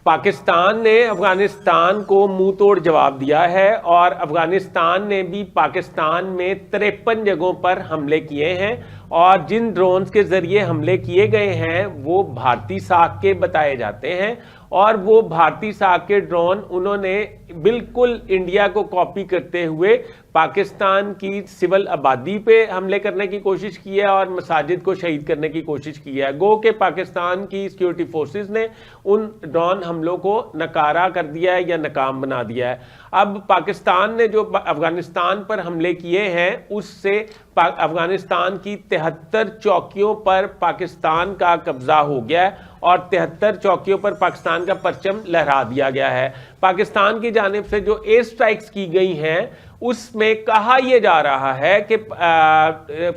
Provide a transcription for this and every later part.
پاکستان نے افغانستان کو منہ توڑ جواب دیا ہے اور افغانستان نے بھی پاکستان میں 53 جگہوں پر حملے کیے ہیں، اور جن ڈرونز کے ذریعے حملے کیے گئے ہیں وہ بھارتی ساکھ کے بتائے جاتے ہیں، اور وہ بھارتی ساکھ کے ڈرون انہوں نے بالکل انڈیا کو کاپی کرتے ہوئے پاکستان کی سول آبادی پہ حملے کرنے کی کوشش کی ہے اور مساجد کو شہید کرنے کی کوشش کی ہے۔ گو کہ پاکستان کی سیکیورٹی فورسز نے ان ڈرون حملوں کو ناکارہ کر دیا ہے یا ناکام بنا دیا ہے۔ اب پاکستان نے جو افغانستان پر حملے کیے ہیں اس سے افغانستان کی 73 چوکیوں پر پاکستان کا قبضہ ہو گیا ہے اور 73 چوکیوں پر پاکستان کا پرچم لہرا دیا گیا ہے۔ پاکستان کی جانب سے جو ایئر سٹرائکس کی گئی ہیں اس میں کہا یہ جا رہا ہے کہ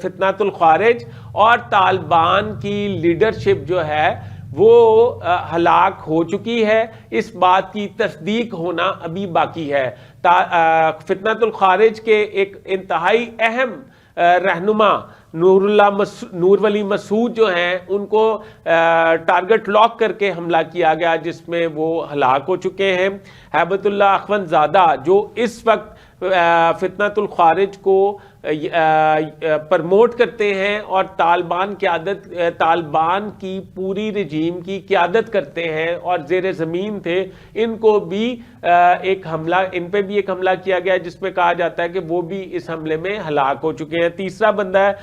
فتنۃ الخوارج اور طالبان کی لیڈرشپ جو ہے وہ ہلاک ہو چکی ہے، اس بات کی تصدیق ہونا ابھی باقی ہے۔ فتنۃ الخوارج کے ایک انتہائی اہم رہنما نور ولی مسعود جو ہیں ان کو ٹارگٹ لاک کر کے حملہ کیا گیا، جس میں وہ ہلاک ہو چکے ہیں۔ ہیبت اللہ اخوند زادہ جو اس وقت فتنۃ الخوارج کو پرموٹ کرتے ہیں اور طالبان کی پوری رجیم کی قیادت کرتے ہیں اور زیر زمین تھے، ان کو بھی ان پہ بھی ایک حملہ کیا گیا جس میں کہا جاتا ہے کہ وہ بھی اس حملے میں ہلاک ہو چکے ہیں۔ تیسرا بندہ ہے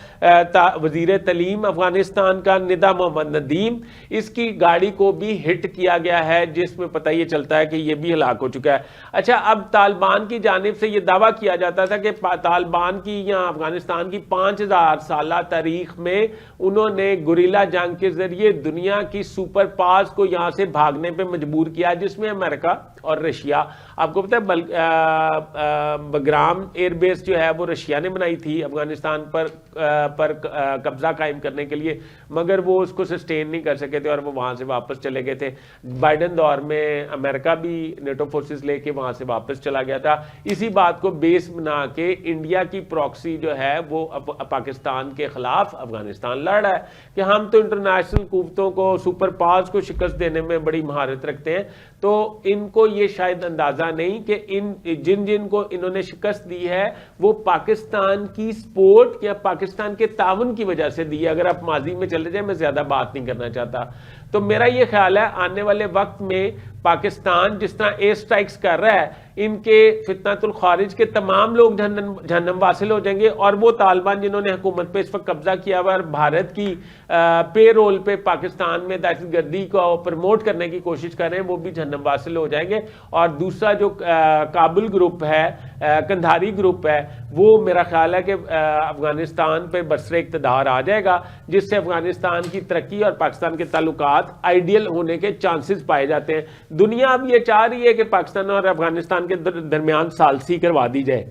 وزیر تعلیم افغانستان کا ندا محمد ندیم، اس کی گاڑی کو بھی ہٹ کیا گیا ہے جس میں پتہ یہ چلتا ہے کہ یہ بھی ہلاک ہو چکا ہے۔ اچھا، اب طالبان کی جانب سے یہ دعویٰ کیا جاتا تھا کہ طالبان کی یا افغانستان کی 5000 سالہ تاریخ میں انہوں نے گوریلا جنگ کے ذریعے دنیا کی سپر پاورز کو یہاں سے بھاگنے پہ مجبور کیا، جس میں امریکہ اور رشیا۔ آپ کو پتہ ہے بگرام ایئر بیس جو ہے وہ رشیا نے بنائی تھی افغانستان پر قبضہ قائم کرنے کے لیے، مگر وہ اس کو سسٹین نہیں کر سکے تھے اور وہ وہاں سے واپس چلے گئے تھے۔ بائیڈن دور میں امریکہ بھی نیٹو فورسز لے کے وہاں سے واپس چلا گیا تھا۔ اسی بات کو بیس بنا کے انڈیا کی پراکسی جو ہے وہ پاکستان کے خلاف افغانستان لڑ رہا ہے کہ ہم تو انٹرنیشنل قوتوں کو، سپر پاورز کو شکست دینے میں بڑی مہارت رکھتے ہیں۔ تو ان کو یہ شاید اندازہ نہیں کہ جن کو انہوں نے شکست دی ہے وہ پاکستان کی سپورٹ یا پاکستان کے تعاون کی وجہ سے دی ہے۔ اگر آپ ماضی میں چلے جائیں، میں زیادہ بات نہیں کرنا چاہتا، تو میرا یہ خیال ہے آنے والے وقت میں پاکستان جس طرح ایئر سٹرائکس کر رہا ہے، ان کے فتنۃ الخوارج کے تمام لوگ جہنم واصل ہو جائیں گے، اور وہ طالبان جنہوں نے حکومت پہ اس وقت قبضہ کیا ہوا اور بھارت کی پے رول پہ پاکستان میں دہشت گردی کو پروموٹ کرنے کی کوشش کر رہے ہیں، وہ بھی جہنم واصل ہو جائیں گے۔ اور دوسرا جو کابل گروپ ہے، کندھاری گروپ ہے، وہ میرا خیال ہے کہ افغانستان پہ برسر اقتدار آ جائے گا، جس سے افغانستان کی ترقی اور پاکستان کے تعلقات آئیڈیل ہونے کے چانسز پائے جاتے ہیں۔ دنیا اب یہ چاہ رہی ہے کہ پاکستان اور افغانستان کے درمیان ثالثی کروا دی جائے۔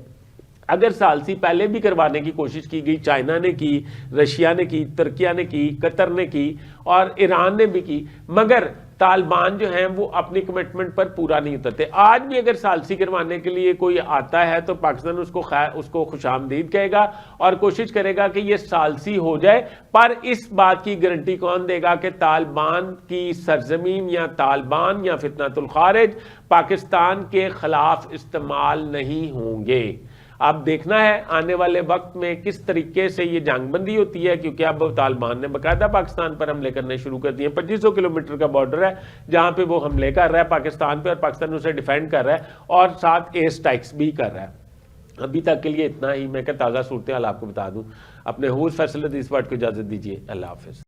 اگر ثالثی پہلے بھی کروانے کی کوشش کی گئی، چائنا نے کی، رشیا نے کی، ترکیہ نے کی، قطر نے کی اور ایران نے بھی کی، مگر طالبان جو ہیں وہ اپنی کمٹمنٹ پر پورا نہیں اترتے۔ آج بھی اگر ثالثی کروانے کے لیے کوئی آتا ہے تو پاکستان اس کو خوش آمدید کہے گا اور کوشش کرے گا کہ یہ ثالثی ہو جائے، پر اس بات کی گارنٹی کون دے گا کہ طالبان کی سرزمین یا طالبان یا فتنۃ الخوارج پاکستان کے خلاف استعمال نہیں ہوں گے؟ اب دیکھنا ہے آنے والے وقت میں کس طریقے سے یہ جنگ بندی ہوتی ہے، کیونکہ اب طالبان نے باقاعدہ پاکستان پر حملے کرنے شروع کر دیے۔ 2500 کلومیٹر کا بارڈر ہے جہاں پہ وہ حملے کر رہا ہے پاکستان پہ، اور پاکستان اسے ڈیفینڈ کر رہا ہے اور ساتھ ایئر سٹرائکس بھی کر رہا ہے۔ ابھی تک کے لیے اتنا ہی۔ میں کہ تازہ صورتحال آپ کو بتا دوں۔ اپنے حوض فیصل حدیث پاٹ کو اجازت دیجیے۔ اللہ حافظ۔